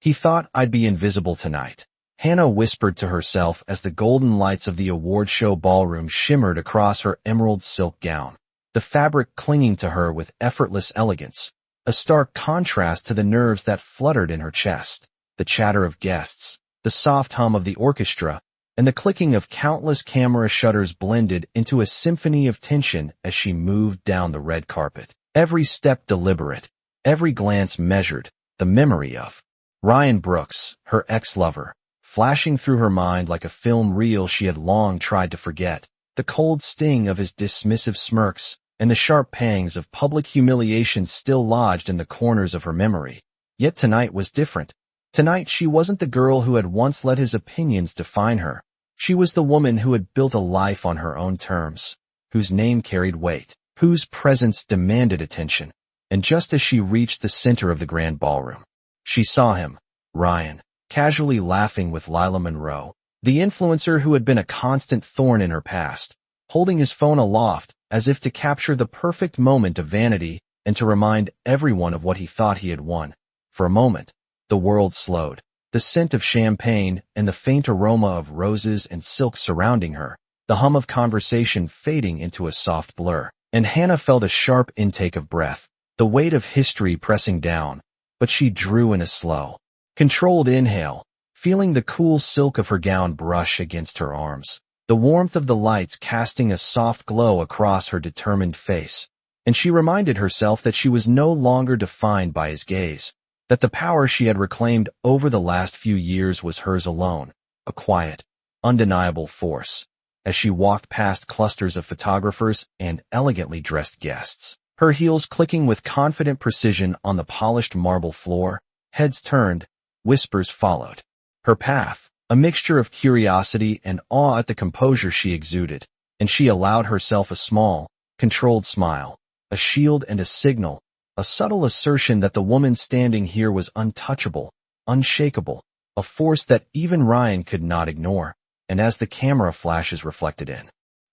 He thought I'd be invisible tonight, Hannah whispered to herself as the golden lights of the award show ballroom shimmered across her emerald silk gown, the fabric clinging to her with effortless elegance, a stark contrast to the nerves that fluttered in her chest. The chatter of guests, the soft hum of the orchestra, and the clicking of countless camera shutters blended into a symphony of tension as she moved down the red carpet. Every step deliberate, every glance measured, the memory of Ryan Brooks, her ex-lover, flashing through her mind like a film reel she had long tried to forget, the cold sting of his dismissive smirks, and the sharp pangs of public humiliation still lodged in the corners of her memory. Yet tonight was different. Tonight she wasn't the girl who had once let his opinions define her. She was the woman who had built a life on her own terms, whose name carried weight, whose presence demanded attention. And just as she reached the center of the grand ballroom, she saw him, Ryan, casually laughing with Lila Monroe, the influencer who had been a constant thorn in her past, holding his phone aloft as if to capture the perfect moment of vanity and to remind everyone of what he thought he had won. For a moment, the world slowed, the scent of champagne and the faint aroma of roses and silk surrounding her, the hum of conversation fading into a soft blur, and Hannah felt a sharp intake of breath, the weight of history pressing down, but she drew in a slow, controlled inhale, feeling the cool silk of her gown brush against her arms, the warmth of the lights casting a soft glow across her determined face, and she reminded herself that she was no longer defined by his gaze, that the power she had reclaimed over the last few years was hers alone, a quiet, undeniable force. As she walked past clusters of photographers and elegantly dressed guests, her heels clicking with confident precision on the polished marble floor, heads turned, whispers followed. Her path, a mixture of curiosity and awe at the composure she exuded, and she allowed herself a small, controlled smile, a shield and a signal, a subtle assertion that the woman standing here was untouchable, unshakable, a force that even Ryan could not ignore. And as the camera flashes reflected in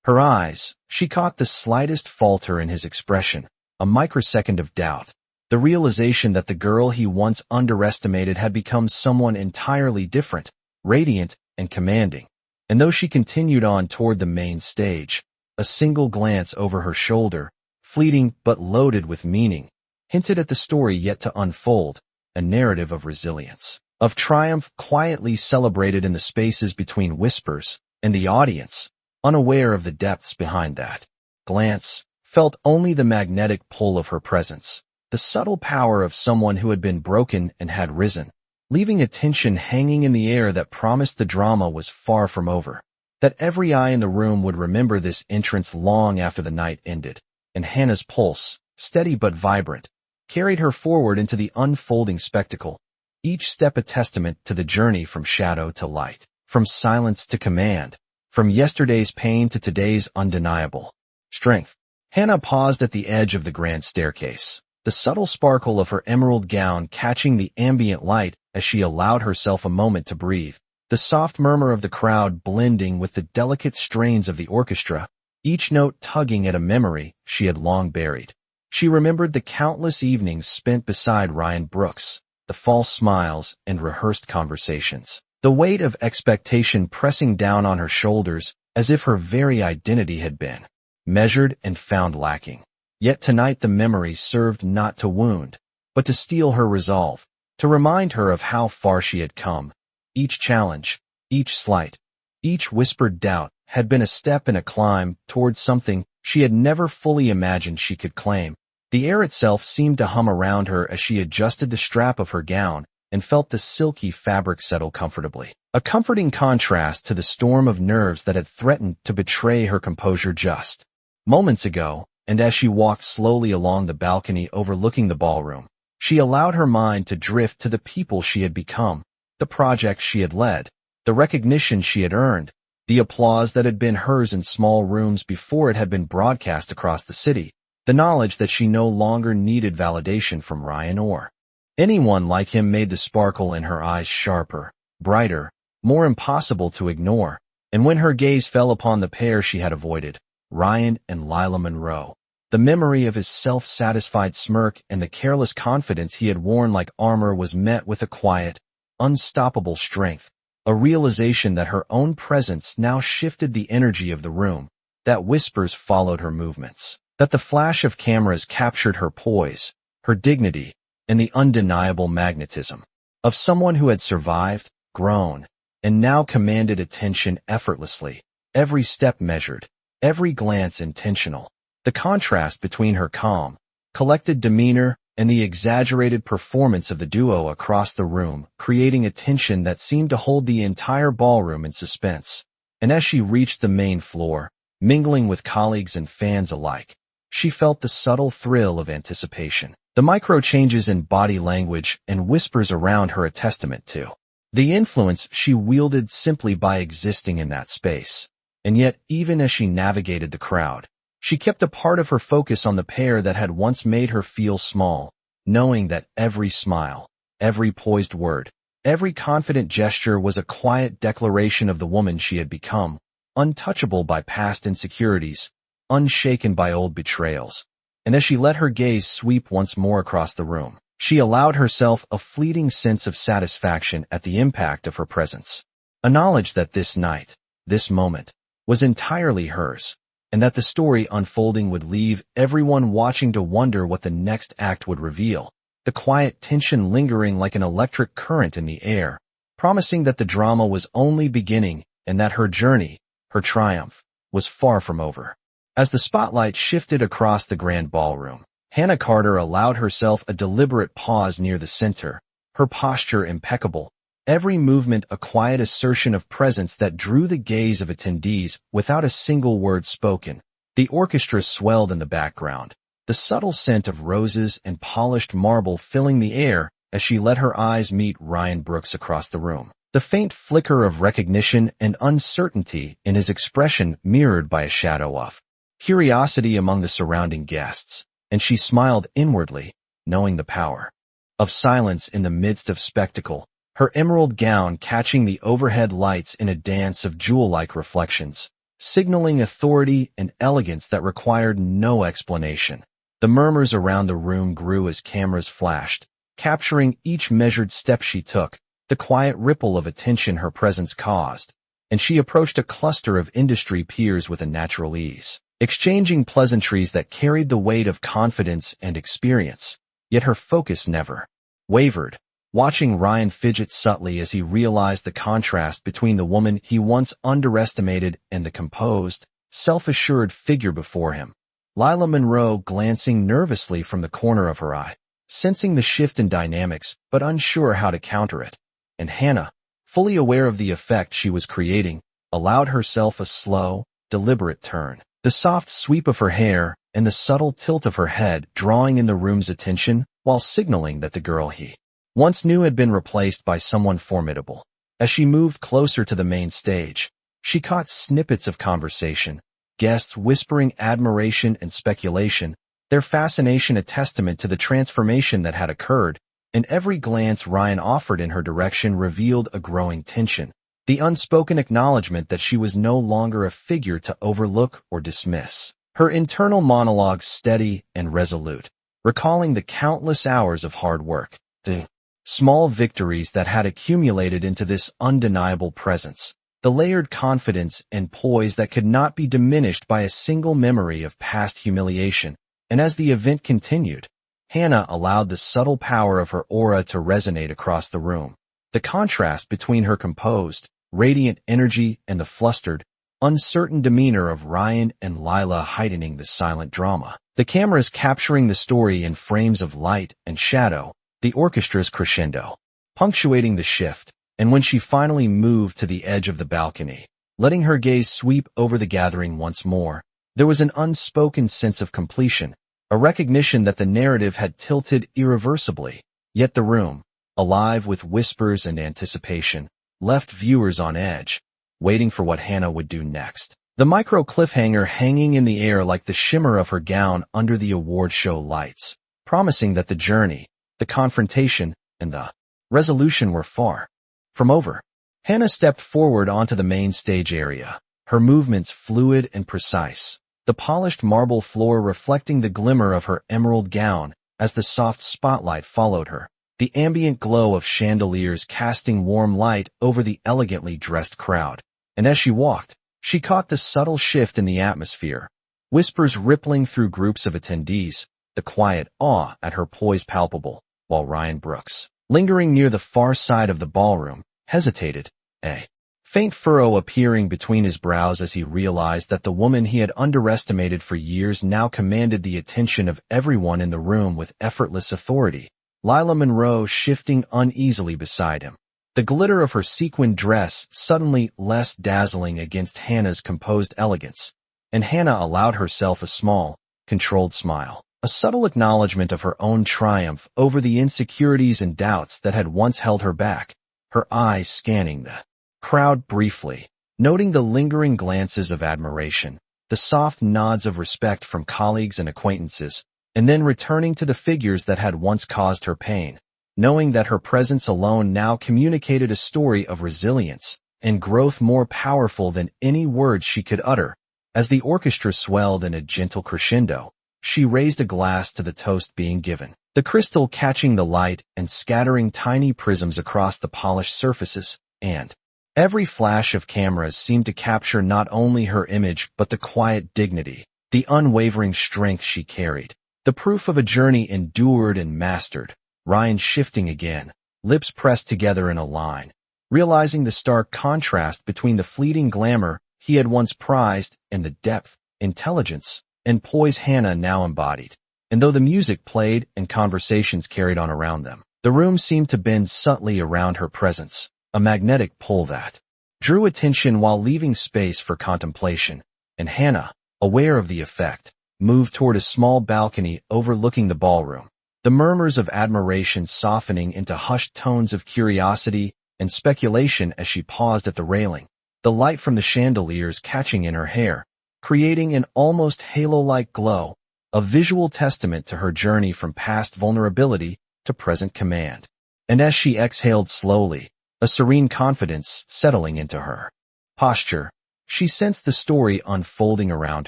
her eyes, she caught the slightest falter in his expression, a microsecond of doubt, the realization that the girl he once underestimated had become someone entirely different, radiant and commanding. And though she continued on toward the main stage, a single glance over her shoulder, fleeting but loaded with meaning, hinted at the story yet to unfold, a narrative of resilience, of triumph quietly celebrated in the spaces between whispers, and the audience, unaware of the depths behind that glance, felt only the magnetic pull of her presence, the subtle power of someone who had been broken and had risen, leaving a tension hanging in the air that promised the drama was far from over, that every eye in the room would remember this entrance long after the night ended, and Hannah's pulse, steady but vibrant, carried her forward into the unfolding spectacle, each step a testament to the journey from shadow to light, from silence to command, from yesterday's pain to today's undeniable strength. Hannah paused at the edge of the grand staircase, the subtle sparkle of her emerald gown catching the ambient light as she allowed herself a moment to breathe, the soft murmur of the crowd blending with the delicate strains of the orchestra, each note tugging at a memory she had long buried. She remembered the countless evenings spent beside Ryan Brooks, the false smiles and rehearsed conversations, the weight of expectation pressing down on her shoulders as if her very identity had been measured and found lacking. Yet tonight the memory served not to wound, but to steel her resolve, to remind her of how far she had come. Each challenge, each slight, each whispered doubt had been a step in a climb towards something she had never fully imagined she could claim. The air itself seemed to hum around her as she adjusted the strap of her gown and felt the silky fabric settle comfortably, a comforting contrast to the storm of nerves that had threatened to betray her composure just moments ago. And as she walked slowly along the balcony overlooking the ballroom, she allowed her mind to drift to the people she had become, the projects she had led, the recognition she had earned, the applause that had been hers in small rooms before it had been broadcast across the city, the knowledge that she no longer needed validation from Ryan or anyone like him made the sparkle in her eyes sharper, brighter, more impossible to ignore. And when her gaze fell upon the pair she had avoided, Ryan and Lila Monroe, the memory of his self-satisfied smirk and the careless confidence he had worn like armor was met with a quiet, unstoppable strength, a realization that her own presence now shifted the energy of the room, that whispers followed her movements, that the flash of cameras captured her poise, her dignity, and the undeniable magnetism of someone who had survived, grown, and now commanded attention effortlessly, every step measured, every glance intentional. The contrast between her calm, collected demeanor and the exaggerated performance of the duo across the room, creating a tension that seemed to hold the entire ballroom in suspense. And as she reached the main floor, mingling with colleagues and fans alike, she felt the subtle thrill of anticipation. The micro changes in body language and whispers around her a testament to the influence she wielded simply by existing in that space. And yet, even as she navigated the crowd, she kept a part of her focus on the pair that had once made her feel small, knowing that every smile, every poised word, every confident gesture was a quiet declaration of the woman she had become, untouchable by past insecurities, unshaken by old betrayals. And as she let her gaze sweep once more across the room, she allowed herself a fleeting sense of satisfaction at the impact of her presence, a knowledge that this night, this moment, was entirely hers, and that the story unfolding would leave everyone watching to wonder what the next act would reveal, the quiet tension lingering like an electric current in the air, promising that the drama was only beginning and that her journey, her triumph, was far from over. As the spotlight shifted across the grand ballroom, Hannah Carter allowed herself a deliberate pause near the center, her posture impeccable, every movement a quiet assertion of presence that drew the gaze of attendees without a single word spoken. The orchestra swelled in the background, the subtle scent of roses and polished marble filling the air as she let her eyes meet Ryan Brooks across the room. The faint flicker of recognition and uncertainty in his expression mirrored by a shadow of curiosity among the surrounding guests, and she smiled inwardly, knowing the power of silence in the midst of spectacle, her emerald gown catching the overhead lights in a dance of jewel-like reflections, signaling authority and elegance that required no explanation. The murmurs around the room grew as cameras flashed, capturing each measured step she took, the quiet ripple of attention her presence caused, and she approached a cluster of industry peers with a natural ease, exchanging pleasantries that carried the weight of confidence and experience. Yet her focus never wavered, watching Ryan fidget subtly as he realized the contrast between the woman he once underestimated and the composed, self-assured figure before him. Lila Monroe glancing nervously from the corner of her eye, sensing the shift in dynamics but unsure how to counter it. And Hannah, fully aware of the effect she was creating, allowed herself a slow, deliberate turn. The soft sweep of her hair and the subtle tilt of her head drawing in the room's attention while signaling that the girl he once knew had been replaced by someone formidable. As she moved closer to the main stage, she caught snippets of conversation, guests whispering admiration and speculation, their fascination a testament to the transformation that had occurred, and every glance Ryan offered in her direction revealed a growing tension, the unspoken acknowledgement that she was no longer a figure to overlook or dismiss. Her internal monologue steady and resolute, recalling the countless hours of hard work, the small victories that had accumulated into this undeniable presence, the layered confidence and poise that could not be diminished by a single memory of past humiliation. And as the event continued, Hannah allowed the subtle power of her aura to resonate across the room, the contrast between her composed, radiant energy and the flustered, uncertain demeanor of Ryan and Lila heightening the silent drama. The cameras capturing the story in frames of light and shadow, the orchestra's crescendo, punctuating the shift, and when she finally moved to the edge of the balcony, letting her gaze sweep over the gathering once more, there was an unspoken sense of completion, a recognition that the narrative had tilted irreversibly, yet the room, alive with whispers and anticipation, left viewers on edge, waiting for what Hannah would do next. The micro cliffhanger hanging in the air like the shimmer of her gown under the award show lights, promising that the journey, the confrontation, and the resolution were far from over. Hannah stepped forward onto the main stage area, her movements fluid and precise, the polished marble floor reflecting the glimmer of her emerald gown as the soft spotlight followed her. the ambient glow of chandeliers casting warm light over the elegantly dressed crowd. And as she walked, she caught the subtle shift in the atmosphere, whispers rippling through groups of attendees, the quiet awe at her poise palpable, while Ryan Brooks, lingering near the far side of the ballroom, hesitated, a faint furrow appearing between his brows as he realized that the woman he had underestimated for years now commanded the attention of everyone in the room with effortless authority. Lila Monroe shifting uneasily beside him, the glitter of her sequined dress suddenly less dazzling against Hannah's composed elegance, and Hannah allowed herself a small, controlled smile, a subtle acknowledgement of her own triumph over the insecurities and doubts that had once held her back, her eyes scanning the crowd briefly, noting the lingering glances of admiration, the soft nods of respect from colleagues and acquaintances, and then returning to the figures that had once caused her pain, knowing that her presence alone now communicated a story of resilience and growth more powerful than any words she could utter. As the orchestra swelled in a gentle crescendo, she raised a glass to the toast being given, the crystal catching the light and scattering tiny prisms across the polished surfaces, and every flash of cameras seemed to capture not only her image but the quiet dignity, the unwavering strength she carried, the proof of a journey endured and mastered. Ryan shifting again, lips pressed together in a line, realizing the stark contrast between the fleeting glamour he had once prized and the depth, intelligence, and poise Hannah now embodied. And though the music played and conversations carried on around them, the room seemed to bend subtly around her presence, a magnetic pull that drew attention while leaving space for contemplation, and Hannah, aware of the effect, moved toward a small balcony overlooking the ballroom, the murmurs of admiration softening into hushed tones of curiosity and speculation as she paused at the railing, the light from the chandeliers catching in her hair, creating an almost halo-like glow, a visual testament to her journey from past vulnerability to present command. And as she exhaled slowly, a serene confidence settling into her posture, she sensed the story unfolding around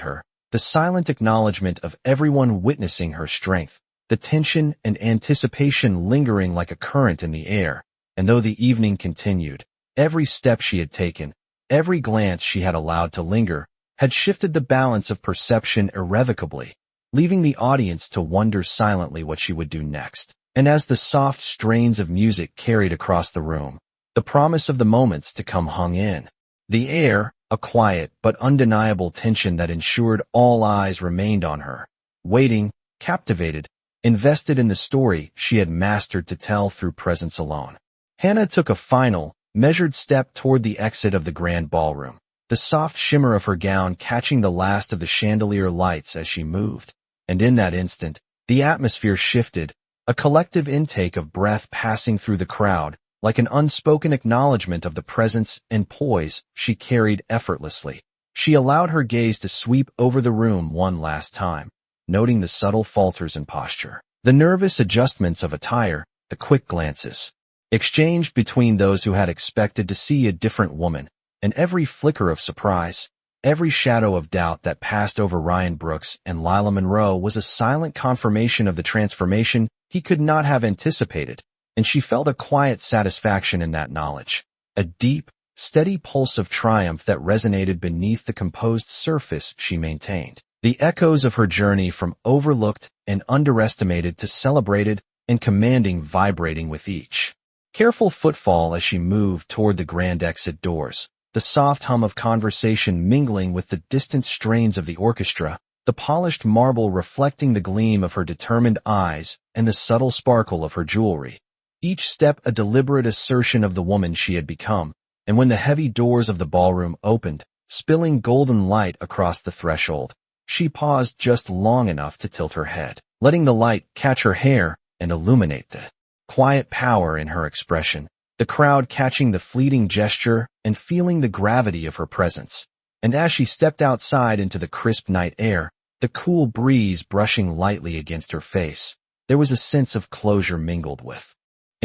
her, the silent acknowledgement of everyone witnessing her strength, the tension and anticipation lingering like a current in the air. And though the evening continued, every step she had taken, every glance she had allowed to linger, had shifted the balance of perception irrevocably, leaving the audience to wonder silently what she would do next. And as the soft strains of music carried across the room, the promise of the moments to come hung in the air, a quiet but undeniable tension that ensured all eyes remained on her, waiting, captivated, invested in the story she had mastered to tell through presence alone. Hannah took a final, measured step toward the exit of the grand ballroom, the soft shimmer of her gown catching the last of the chandelier lights as she moved. And in that instant, the atmosphere shifted, a collective intake of breath passing through the crowd, like an unspoken acknowledgement of the presence and poise she carried effortlessly. She allowed her gaze to sweep over the room one last time, noting the subtle falters in posture, the nervous adjustments of attire, the quick glances exchanged between those who had expected to see a different woman, and every flicker of surprise, every shadow of doubt that passed over Ryan Brooks and Lila Monroe was a silent confirmation of the transformation he could not have anticipated, and she felt a quiet satisfaction in that knowledge, a deep, steady pulse of triumph that resonated beneath the composed surface she maintained. The echoes of her journey from overlooked and underestimated to celebrated and commanding vibrating with each careful footfall as she moved toward the grand exit doors, the soft hum of conversation mingling with the distant strains of the orchestra, the polished marble reflecting the gleam of her determined eyes and the subtle sparkle of her jewelry. Each step a deliberate assertion of the woman she had become, and when the heavy doors of the ballroom opened, spilling golden light across the threshold, she paused just long enough to tilt her head, letting the light catch her hair and illuminate the quiet power in her expression, the crowd catching the fleeting gesture and feeling the gravity of her presence. And as she stepped outside into the crisp night air, the cool breeze brushing lightly against her face, there was a sense of closure mingled with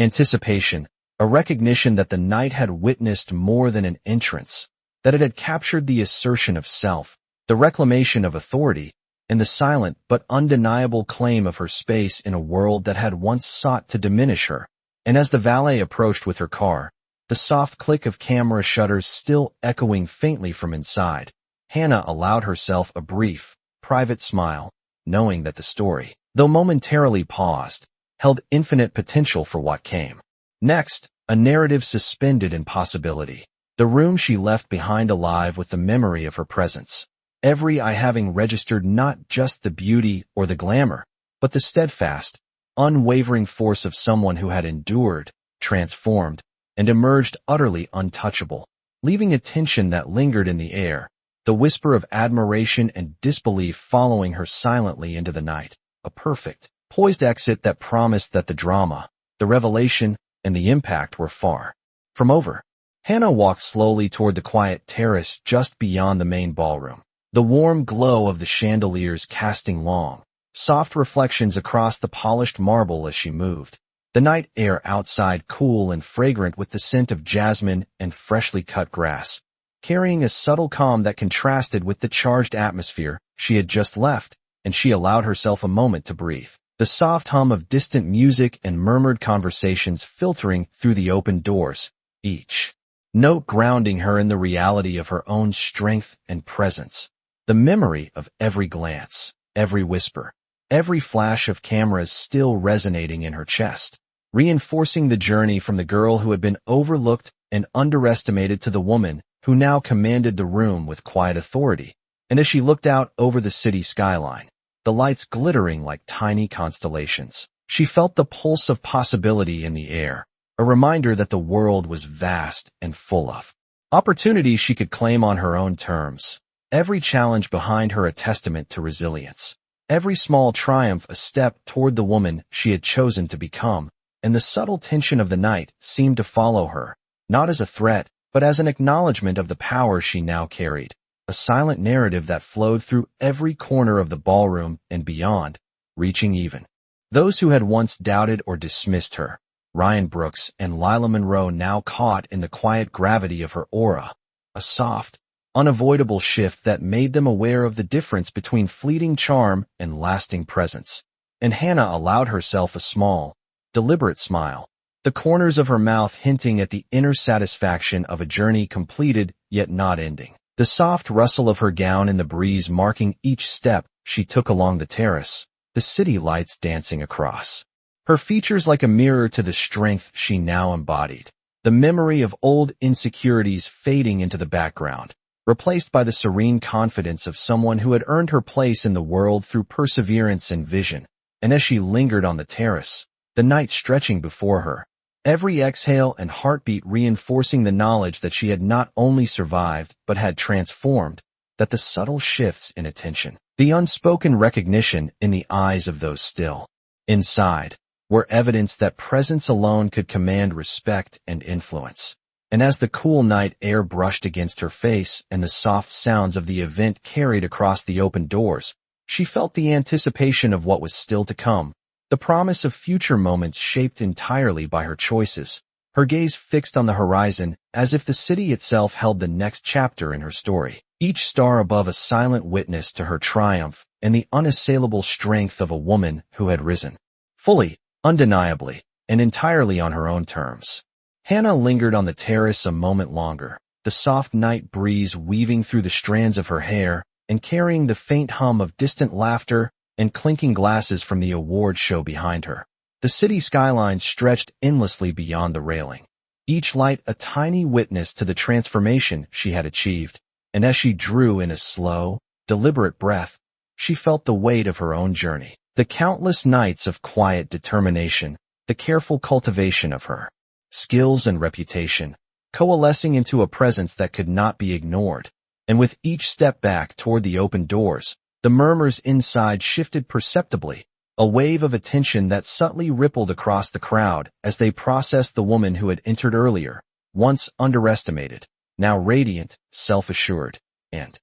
anticipation, a recognition that the night had witnessed more than an entrance, that it had captured the assertion of self, the reclamation of authority, and the silent but undeniable claim of her space in a world that had once sought to diminish her. And as the valet approached with her car, the soft click of camera shutters still echoing faintly from inside, Hannah allowed herself a brief, private smile, knowing that the story, though momentarily paused, held infinite potential for what came. Next, a narrative suspended in possibility. The room she left behind alive with the memory of her presence. Every eye having registered not just the beauty or the glamour, but the steadfast, unwavering force of someone who had endured, transformed, and emerged utterly untouchable, leaving a tension that lingered in the air, the whisper of admiration and disbelief following her silently into the night, a perfect, poised exit that promised that the drama, the revelation, and the impact were far from over. Hannah walked slowly toward the quiet terrace just beyond the main ballroom, the warm glow of the chandeliers casting long, soft reflections across the polished marble as she moved. The night air outside cool and fragrant with the scent of jasmine and freshly cut grass, carrying a subtle calm that contrasted with the charged atmosphere she had just left, and she allowed herself a moment to breathe. The soft hum of distant music and murmured conversations filtering through the open doors, each note grounding her in the reality of her own strength and presence. The memory of every glance, every whisper, every flash of cameras still resonating in her chest, reinforcing the journey from the girl who had been overlooked and underestimated to the woman who now commanded the room with quiet authority. And as she looked out over the city skyline, the lights glittering like tiny constellations, she felt the pulse of possibility in the air, a reminder that the world was vast and full of opportunities she could claim on her own terms. Every challenge behind her a testament to resilience, every small triumph a step toward the woman she had chosen to become, and the subtle tension of the night seemed to follow her, not as a threat, but as an acknowledgement of the power she now carried, a silent narrative that flowed through every corner of the ballroom and beyond, reaching even those who had once doubted or dismissed her. Ryan Brooks and Lila Monroe now caught in the quiet gravity of her aura, a soft, unavoidable shift that made them aware of the difference between fleeting charm and lasting presence. And Hannah allowed herself a small, deliberate smile, the corners of her mouth hinting at the inner satisfaction of a journey completed yet not ending. The soft rustle of her gown in the breeze marking each step she took along the terrace, the city lights dancing across her features like a mirror to the strength she now embodied. The memory of old insecurities fading into the background, replaced by the serene confidence of someone who had earned her place in the world through perseverance and vision. And as she lingered on the terrace, the night stretching before her, every exhale and heartbeat reinforcing the knowledge that she had not only survived but had transformed, that the subtle shifts in attention, the unspoken recognition in the eyes of those still inside, were evidence that presence alone could command respect and influence. And as the cool night air brushed against her face and the soft sounds of the event carried across the open doors, she felt the anticipation of what was still to come, the promise of future moments shaped entirely by her choices, her gaze fixed on the horizon as if the city itself held the next chapter in her story, each star above a silent witness to her triumph and the unassailable strength of a woman who had risen, fully, undeniably, and entirely on her own terms. Hannah lingered on the terrace a moment longer, the soft night breeze weaving through the strands of her hair and carrying the faint hum of distant laughter and clinking glasses from the award show behind her. The city skyline stretched endlessly beyond the railing, each light a tiny witness to the transformation she had achieved, and as she drew in a slow, deliberate breath, she felt the weight of her own journey, the countless nights of quiet determination, the careful cultivation of her skills and reputation, coalescing into a presence that could not be ignored. And with each step back toward the open doors, the murmurs inside shifted perceptibly, a wave of attention that subtly rippled across the crowd as they processed the woman who had entered earlier, once underestimated, now radiant, self-assured, and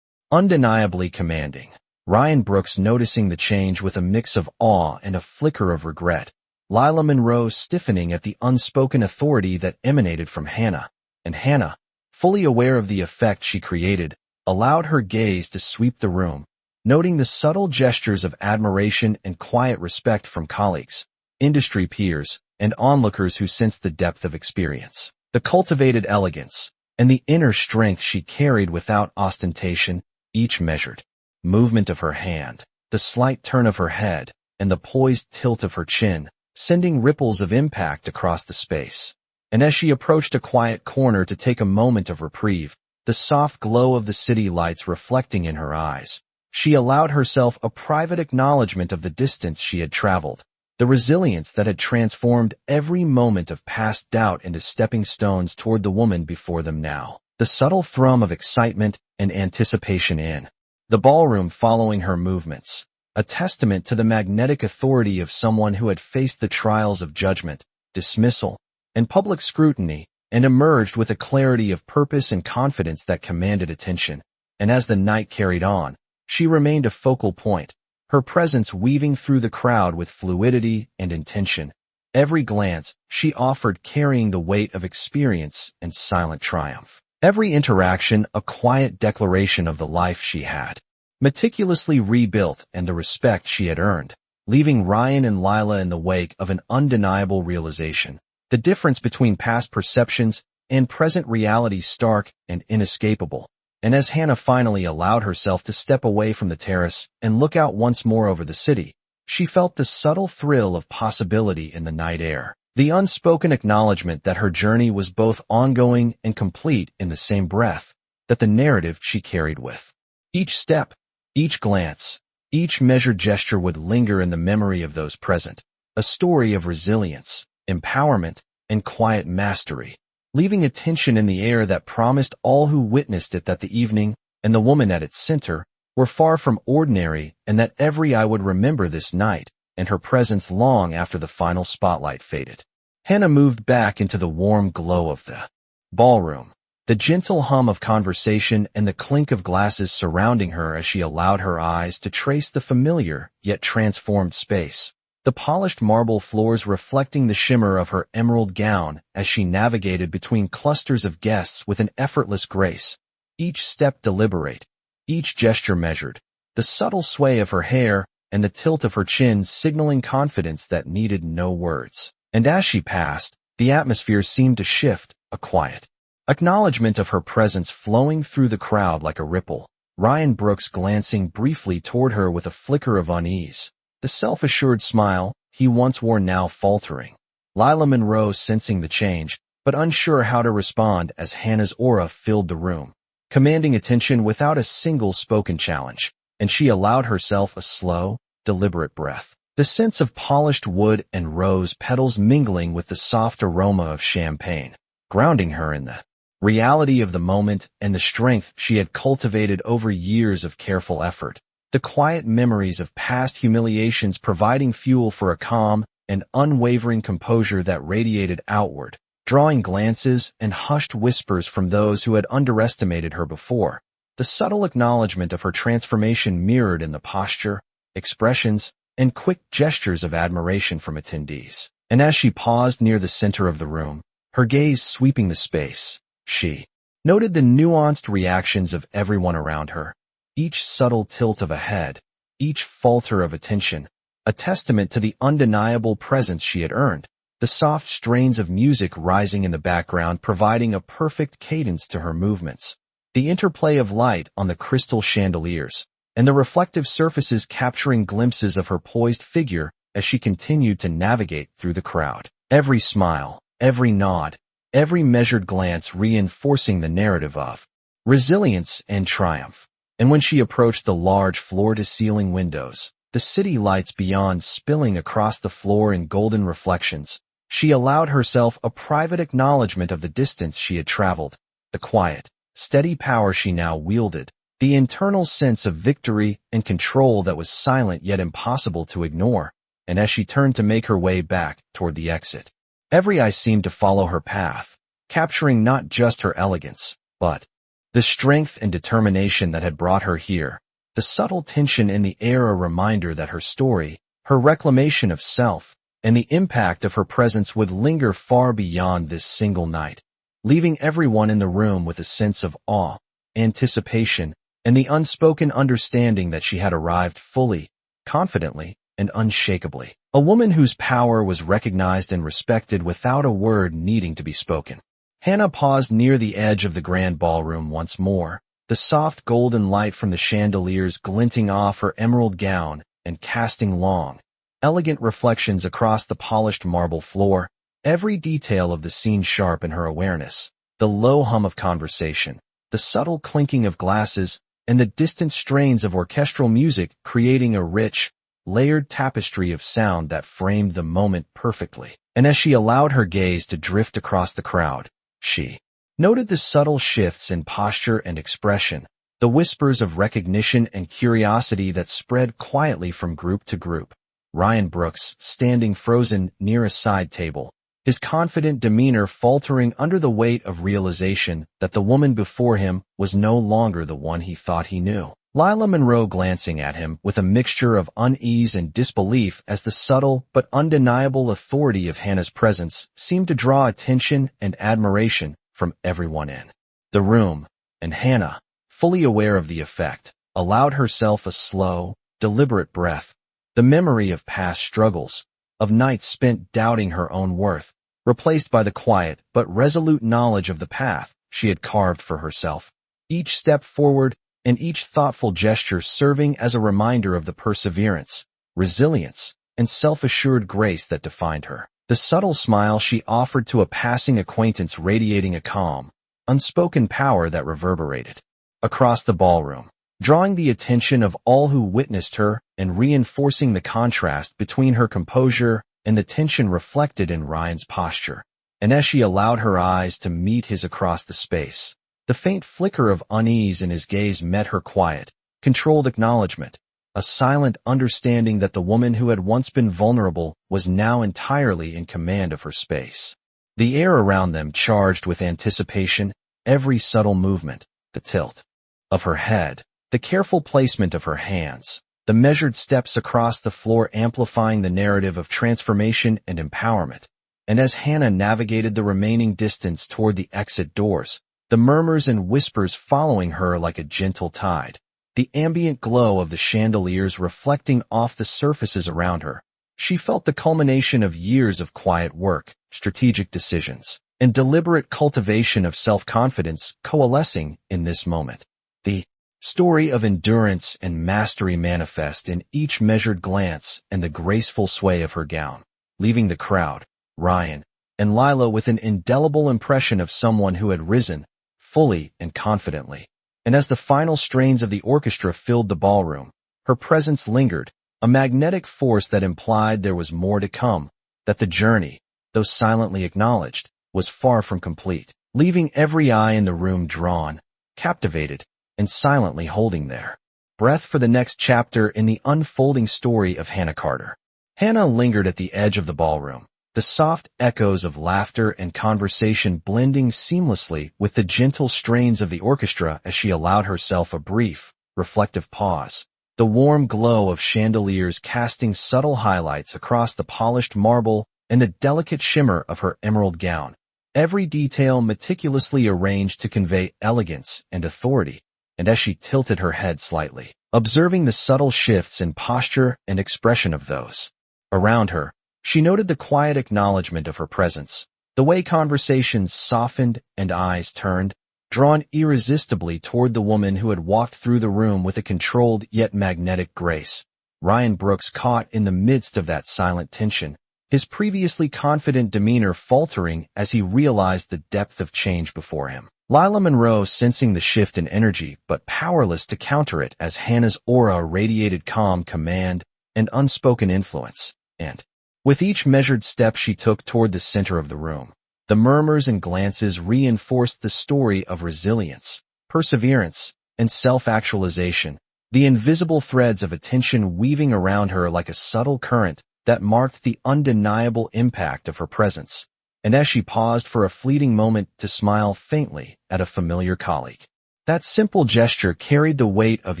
undeniably commanding. Ryan Brooks noticing the change with a mix of awe and a flicker of regret, Lila Monroe stiffening at the unspoken authority that emanated from Hannah, and Hannah, fully aware of the effect she created, allowed her gaze to sweep the room, noting the subtle gestures of admiration and quiet respect from colleagues, industry peers, and onlookers who sensed the depth of experience, the cultivated elegance, and the inner strength she carried without ostentation. Each measured movement of her hand, the slight turn of her head, and the poised tilt of her chin, sending ripples of impact across the space. And as she approached a quiet corner to take a moment of reprieve, the soft glow of the city lights reflecting in her eyes, she allowed herself a private acknowledgement of the distance she had traveled, the resilience that had transformed every moment of past doubt into stepping stones toward the woman before them now. The subtle thrum of excitement and anticipation in the ballroom following her movements, a testament to the magnetic authority of someone who had faced the trials of judgment, dismissal, and public scrutiny, and emerged with a clarity of purpose and confidence that commanded attention. And as the night carried on, she remained a focal point, her presence weaving through the crowd with fluidity and intention. Every glance she offered carrying the weight of experience and silent triumph. Every interaction a quiet declaration of the life she had meticulously rebuilt and the respect she had earned, leaving Ryan and Lila in the wake of an undeniable realization. The difference between past perceptions and present reality stark and inescapable. And as Hannah finally allowed herself to step away from the terrace and look out once more over the city, she felt the subtle thrill of possibility in the night air, the unspoken acknowledgement that her journey was both ongoing and complete in the same breath, that the narrative she carried with each step, each glance, each measured gesture would linger in the memory of those present, a story of resilience, empowerment, and quiet mastery, leaving a tension in the air that promised all who witnessed it that the evening and the woman at its center were far from ordinary, and that every eye would remember this night and her presence long after the final spotlight faded. Hannah moved back into the warm glow of the ballroom, the gentle hum of conversation and the clink of glasses surrounding her as she allowed her eyes to trace the familiar yet transformed space, the polished marble floors reflecting the shimmer of her emerald gown as she navigated between clusters of guests with an effortless grace, each step deliberate, each gesture measured, the subtle sway of her hair and the tilt of her chin signaling confidence that needed no words. And as she passed, the atmosphere seemed to shift, a quiet acknowledgement of her presence flowing through the crowd like a ripple, Ryan Brooks glancing briefly toward her with a flicker of unease, the self-assured smile he once wore now faltering. Lila Monroe sensing the change, but unsure how to respond as Hannah's aura filled the room, commanding attention without a single spoken challenge, and she allowed herself a slow, deliberate breath, the sense of polished wood and rose petals mingling with the soft aroma of champagne, grounding her in the reality of the moment and the strength she had cultivated over years of careful effort, the quiet memories of past humiliations providing fuel for a calm and unwavering composure that radiated outward, drawing glances and hushed whispers from those who had underestimated her before, the subtle acknowledgement of her transformation mirrored in the posture, expressions, and quick gestures of admiration from attendees. And as she paused near the center of the room, her gaze sweeping the space, she noted the nuanced reactions of everyone around her, each subtle tilt of a head, each falter of attention, a testament to the undeniable presence she had earned, the soft strains of music rising in the background providing a perfect cadence to her movements, the interplay of light on the crystal chandeliers, and the reflective surfaces capturing glimpses of her poised figure as she continued to navigate through the crowd. Every smile, every nod, every measured glance reinforcing the narrative of resilience and triumph. And when she approached the large floor-to-ceiling windows, the city lights beyond spilling across the floor in golden reflections, she allowed herself a private acknowledgement of the distance she had traveled, the quiet, steady power she now wielded, the internal sense of victory and control that was silent yet impossible to ignore. And as she turned to make her way back toward the exit, every eye seemed to follow her path, capturing not just her elegance, but the strength and determination that had brought her here, the subtle tension in the air a reminder that her story, her reclamation of self, and the impact of her presence would linger far beyond this single night, leaving everyone in the room with a sense of awe, anticipation, and the unspoken understanding that she had arrived fully, confidently, and unshakably. A woman whose power was recognized and respected without a word needing to be spoken. Hannah paused near the edge of the grand ballroom once more, the soft golden light from the chandeliers glinting off her emerald gown and casting long, elegant reflections across the polished marble floor, every detail of the scene sharp in her awareness. The low hum of conversation, the subtle clinking of glasses, and the distant strains of orchestral music creating a rich, layered tapestry of sound that framed the moment perfectly. And as she allowed her gaze to drift across the crowd, she noted the subtle shifts in posture and expression, the whispers of recognition and curiosity that spread quietly from group to group. Ryan Brooks, standing frozen near a side table, his confident demeanor faltering under the weight of realization that the woman before him was no longer the one he thought he knew. Lila Monroe glancing at him with a mixture of unease and disbelief as the subtle but undeniable authority of Hannah's presence seemed to draw attention and admiration from everyone in the room, and Hannah, fully aware of the effect, allowed herself a slow, deliberate breath, the memory of past struggles, of nights spent doubting her own worth, replaced by the quiet but resolute knowledge of the path she had carved for herself. Each step forward and each thoughtful gesture serving as a reminder of the perseverance, resilience, and self-assured grace that defined her. The subtle smile she offered to a passing acquaintance radiating a calm, unspoken power that reverberated across the ballroom, drawing the attention of all who witnessed her and reinforcing the contrast between her composure and the tension reflected in Ryan's posture. And as she allowed her eyes to meet his across the space, the faint flicker of unease in his gaze met her quiet, controlled acknowledgement, a silent understanding that the woman who had once been vulnerable was now entirely in command of her space. The air around them charged with anticipation, every subtle movement, the tilt of her head, the careful placement of her hands, the measured steps across the floor amplifying the narrative of transformation and empowerment. And as Hannah navigated the remaining distance toward the exit doors, the murmurs and whispers following her like a gentle tide, the ambient glow of the chandeliers reflecting off the surfaces around her, she felt the culmination of years of quiet work, strategic decisions, and deliberate cultivation of self-confidence coalescing in this moment. The story of endurance and mastery manifest in each measured glance and the graceful sway of her gown, leaving the crowd, Ryan, and Lila with an indelible impression of someone who had risen, fully and confidently. And as the final strains of the orchestra filled the ballroom, her presence lingered, a magnetic force that implied there was more to come, that the journey, though silently acknowledged, was far from complete, leaving every eye in the room drawn, captivated, and silently holding their breath for the next chapter in the unfolding story of Hannah Carter. Hannah lingered at the edge of the ballroom, the soft echoes of laughter and conversation blending seamlessly with the gentle strains of the orchestra as she allowed herself a brief, reflective pause, the warm glow of chandeliers casting subtle highlights across the polished marble and the delicate shimmer of her emerald gown, every detail meticulously arranged to convey elegance and authority. And as she tilted her head slightly, observing the subtle shifts in posture and expression of those around her, she noted the quiet acknowledgement of her presence, the way conversations softened and eyes turned, drawn irresistibly toward the woman who had walked through the room with a controlled yet magnetic grace. Ryan Brooks caught in the midst of that silent tension, his previously confident demeanor faltering as he realized the depth of change before him. Lila Monroe sensing the shift in energy but powerless to counter it as Hannah's aura radiated calm command and unspoken influence. And with each measured step she took toward the center of the room, the murmurs and glances reinforced the story of resilience, perseverance, and self-actualization, the invisible threads of attention weaving around her like a subtle current that marked the undeniable impact of her presence. And as she paused for a fleeting moment to smile faintly at a familiar colleague, that simple gesture carried the weight of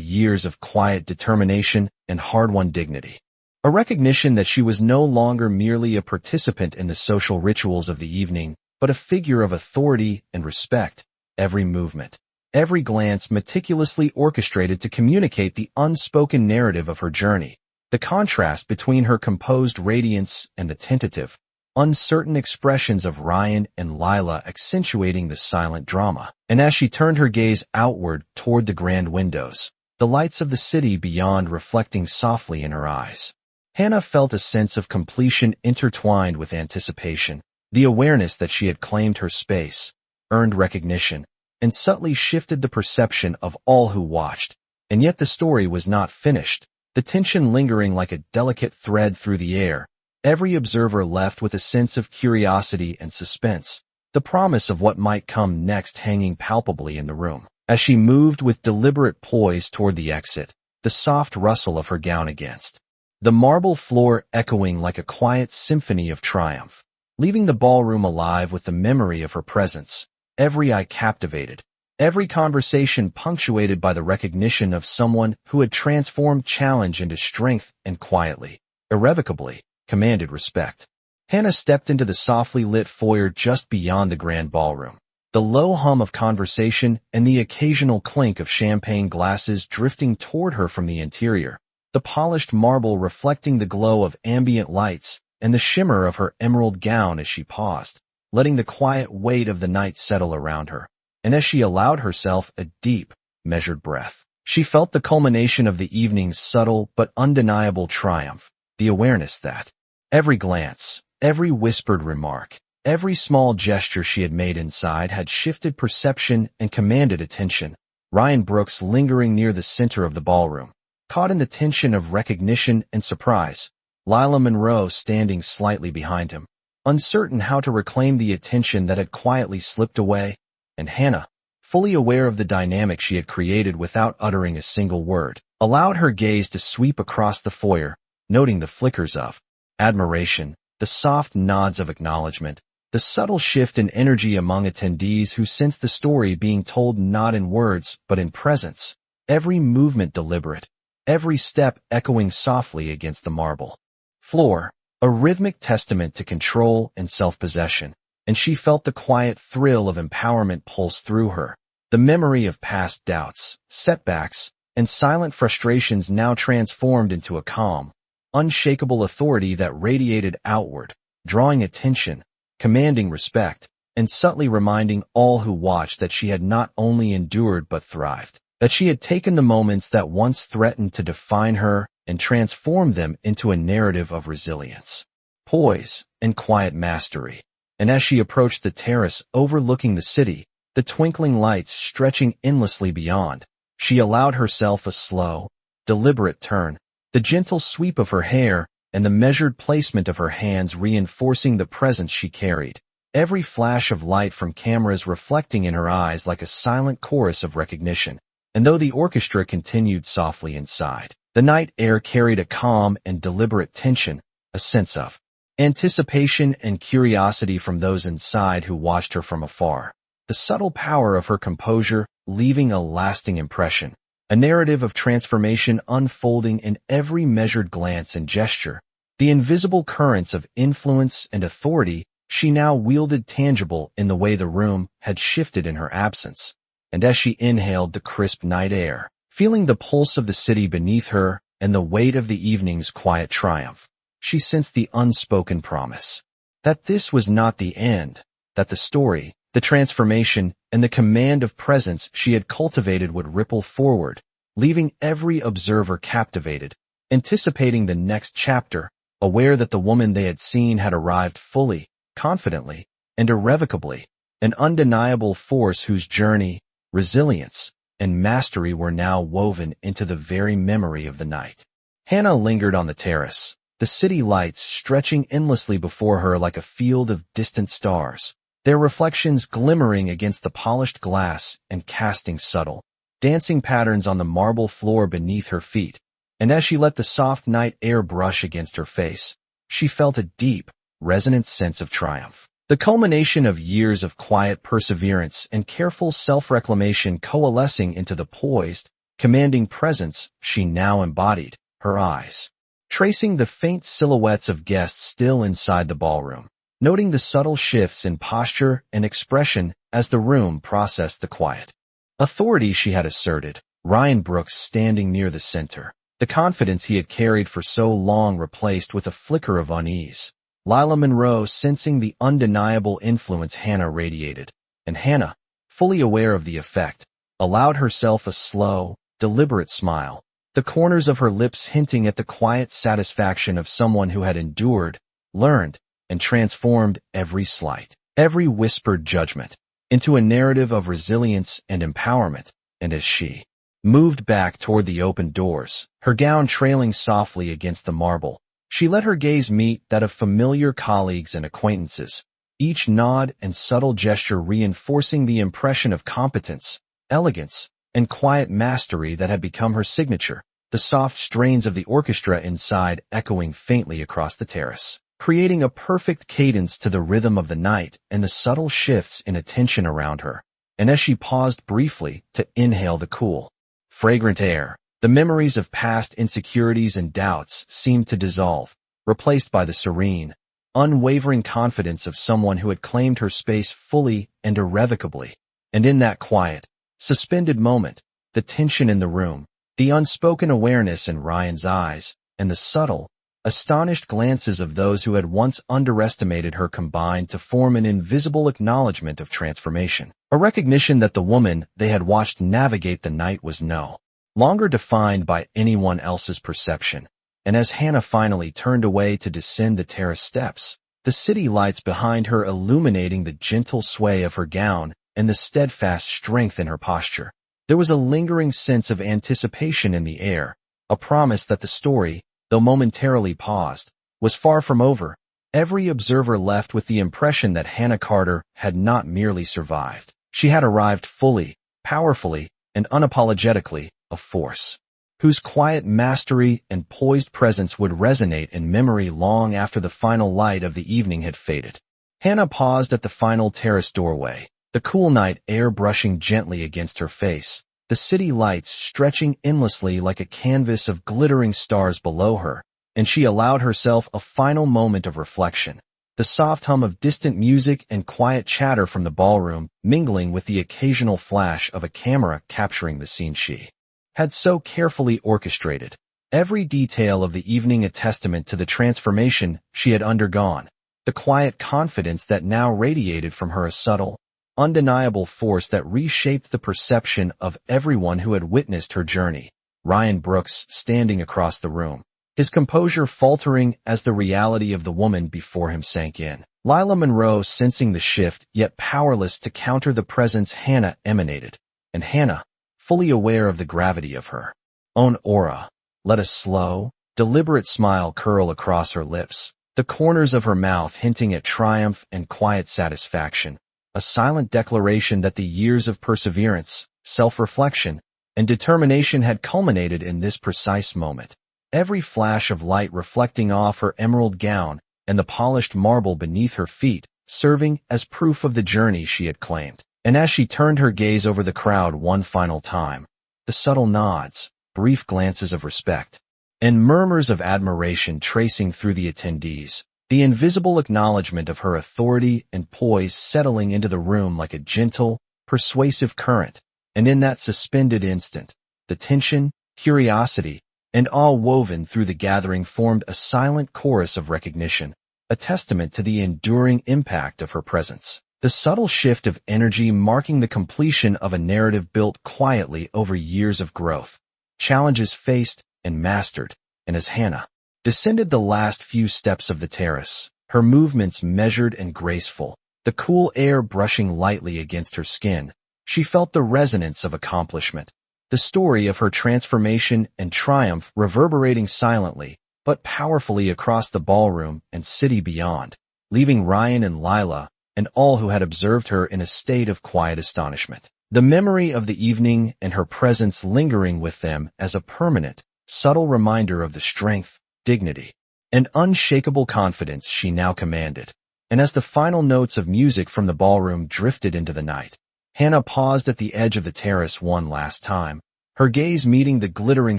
years of quiet determination and hard-won dignity. A recognition that she was no longer merely a participant in the social rituals of the evening, but a figure of authority and respect, every movement, every glance meticulously orchestrated to communicate the unspoken narrative of her journey. the contrast between her composed radiance and the tentative, uncertain expressions of Ryan and Lila accentuating the silent drama. And as she turned her gaze outward toward the grand windows, the lights of the city beyond reflecting softly in her eyes, Hannah felt a sense of completion intertwined with anticipation, the awareness that she had claimed her space, earned recognition, and subtly shifted the perception of all who watched. And yet the story was not finished, the tension lingering like a delicate thread through the air, every observer left with a sense of curiosity and suspense, the promise of what might come next hanging palpably in the room. As she moved with deliberate poise toward the exit, the soft rustle of her gown against the marble floor echoing like a quiet symphony of triumph, leaving the ballroom alive with the memory of her presence, every eye captivated, every conversation punctuated by the recognition of someone who had transformed challenge into strength and quietly, irrevocably, commanded respect. Hannah stepped into the softly lit foyer just beyond the grand ballroom. The low hum of conversation and the occasional clink of champagne glasses drifting toward her from the interior, the polished marble reflecting the glow of ambient lights and the shimmer of her emerald gown as she paused, letting the quiet weight of the night settle around her. And as she allowed herself a deep, measured breath, she felt the culmination of the evening's subtle but undeniable triumph, the awareness that every glance, every whispered remark, every small gesture she had made inside had shifted perception and commanded attention. Ryan Brooks lingering near the center of the ballroom, caught in the tension of recognition and surprise, Lila Monroe standing slightly behind him, uncertain how to reclaim the attention that had quietly slipped away, and Hannah, fully aware of the dynamic she had created without uttering a single word, allowed her gaze to sweep across the foyer, noting the flickers of admiration, the soft nods of acknowledgement, the subtle shift in energy among attendees who sensed the story being told not in words but in presence, every movement deliberate, every step echoing softly against the marble floor, a rhythmic testament to control and self-possession. And she felt the quiet thrill of empowerment pulse through her, the memory of past doubts, setbacks, and silent frustrations now transformed into a calm, unshakable authority that radiated outward, drawing attention, commanding respect, and subtly reminding all who watched that she had not only endured but thrived, that she had taken the moments that once threatened to define her and transformed them into a narrative of resilience, poise, and quiet mastery. And as she approached the terrace overlooking the city, the twinkling lights stretching endlessly beyond, she allowed herself a slow, deliberate turn, the gentle sweep of her hair and the measured placement of her hands reinforcing the presence she carried, every flash of light from cameras reflecting in her eyes like a silent chorus of recognition. And though the orchestra continued softly inside, the night air carried a calm and deliberate tension, a sense of anticipation and curiosity from those inside who watched her from afar. The subtle power of her composure leaving a lasting impression, a narrative of transformation unfolding in every measured glance and gesture, the invisible currents of influence and authority she now wielded tangible in the way the room had shifted in her absence. And as she inhaled the crisp night air, feeling the pulse of the city beneath her and the weight of the evening's quiet triumph, she sensed the unspoken promise that this was not the end, that the story, the transformation, and the command of presence she had cultivated would ripple forward, leaving every observer captivated, anticipating the next chapter, aware that the woman they had seen had arrived fully, confidently, and irrevocably, an undeniable force whose journey, resilience, and mastery were now woven into the very memory of the night. Hannah lingered on the terrace, the city lights stretching endlessly before her like a field of distant stars, their reflections glimmering against the polished glass and casting subtle, dancing patterns on the marble floor beneath her feet. And as she let the soft night air brush against her face, she felt a deep, resonant sense of triumph. The culmination of years of quiet perseverance and careful self-reclamation coalescing into the poised, commanding presence she now embodied, her eyes tracing the faint silhouettes of guests still inside the ballroom, noting the subtle shifts in posture and expression as the room processed the quiet authority she had asserted. Ryan Brooks standing near the center, the confidence he had carried for so long replaced with a flicker of unease. Lila Monroe, sensing the undeniable influence Hannah radiated, and Hannah, fully aware of the effect, allowed herself a slow, deliberate smile, the corners of her lips hinting at the quiet satisfaction of someone who had endured, learned, and transformed every slight, every whispered judgment, into a narrative of resilience and empowerment. And as she moved back toward the open doors, her gown trailing softly against the marble, she let her gaze meet that of familiar colleagues and acquaintances, each nod and subtle gesture reinforcing the impression of competence, elegance, and quiet mastery that had become her signature, the soft strains of the orchestra inside echoing faintly across the terrace, creating a perfect cadence to the rhythm of the night and the subtle shifts in attention around her. And as she paused briefly to inhale the cool, fragrant air, the memories of past insecurities and doubts seemed to dissolve, replaced by the serene, unwavering confidence of someone who had claimed her space fully and irrevocably. And in that quiet, suspended moment, the tension in the room, the unspoken awareness in Ryan's eyes, and the subtle, astonished glances of those who had once underestimated her combined to form an invisible acknowledgement of transformation, a recognition that the woman they had watched navigate the night was no longer defined by anyone else's perception. And as Hannah finally turned away to descend the terrace steps, the city lights behind her illuminating the gentle sway of her gown and the steadfast strength in her posture, there was a lingering sense of anticipation in the air, a promise that the story, though momentarily paused, was far from over. Every observer left with the impression that Hannah Carter had not merely survived. She had arrived fully, powerfully, and unapologetically, a force whose quiet mastery and poised presence would resonate in memory long after the final light of the evening had faded. Hannah paused at the final terrace doorway, the cool night air brushing gently against her face, the city lights stretching endlessly like a canvas of glittering stars below her, and she allowed herself a final moment of reflection, the soft hum of distant music and quiet chatter from the ballroom mingling with the occasional flash of a camera capturing the scene she had so carefully orchestrated, every detail of the evening a testament to the transformation she had undergone, the quiet confidence that now radiated from her, a subtle, undeniable force that reshaped the perception of everyone who had witnessed her journey. Ryan Brooks, standing across the room, his composure faltering as the reality of the woman before him sank in. Lila Monroe, sensing the shift, yet powerless to counter the presence Hannah emanated, and Hannah, fully aware of the gravity of her own aura, let a slow, deliberate smile curl across her lips, the corners of her mouth hinting at triumph and quiet satisfaction, a silent declaration that the years of perseverance, self-reflection, and determination had culminated in this precise moment. Every flash of light reflecting off her emerald gown and the polished marble beneath her feet, serving as proof of the journey she had claimed. And as she turned her gaze over the crowd one final time, the subtle nods, brief glances of respect, and murmurs of admiration tracing through the attendees, the invisible acknowledgement of her authority and poise settling into the room like a gentle, persuasive current. And in that suspended instant, the tension, curiosity, and awe woven through the gathering formed a silent chorus of recognition, a testament to the enduring impact of her presence. The subtle shift of energy marking the completion of a narrative built quietly over years of growth, challenges faced and mastered. And as Hannah descended the last few steps of the terrace, her movements measured and graceful, the cool air brushing lightly against her skin, she felt the resonance of accomplishment, the story of her transformation and triumph reverberating silently but powerfully across the ballroom and city beyond, leaving Ryan and Lila and all who had observed her in a state of quiet astonishment. The memory of the evening and her presence lingering with them as a permanent, subtle reminder of the strength, dignity, and unshakable confidence she now commanded. And as the final notes of music from the ballroom drifted into the night, Hannah paused at the edge of the terrace one last time, her gaze meeting the glittering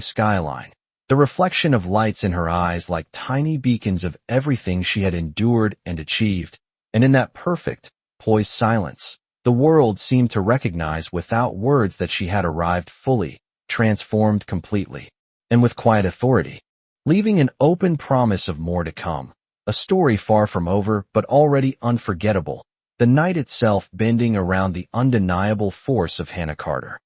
skyline, the reflection of lights in her eyes like tiny beacons of everything she had endured and achieved. And in that perfect, poised silence, the world seemed to recognize without words that she had arrived fully, transformed completely. and with quiet authority, leaving an open promise of more to come. A story far from over, but already unforgettable. The night itself bending around the undeniable force of Hannah Carter.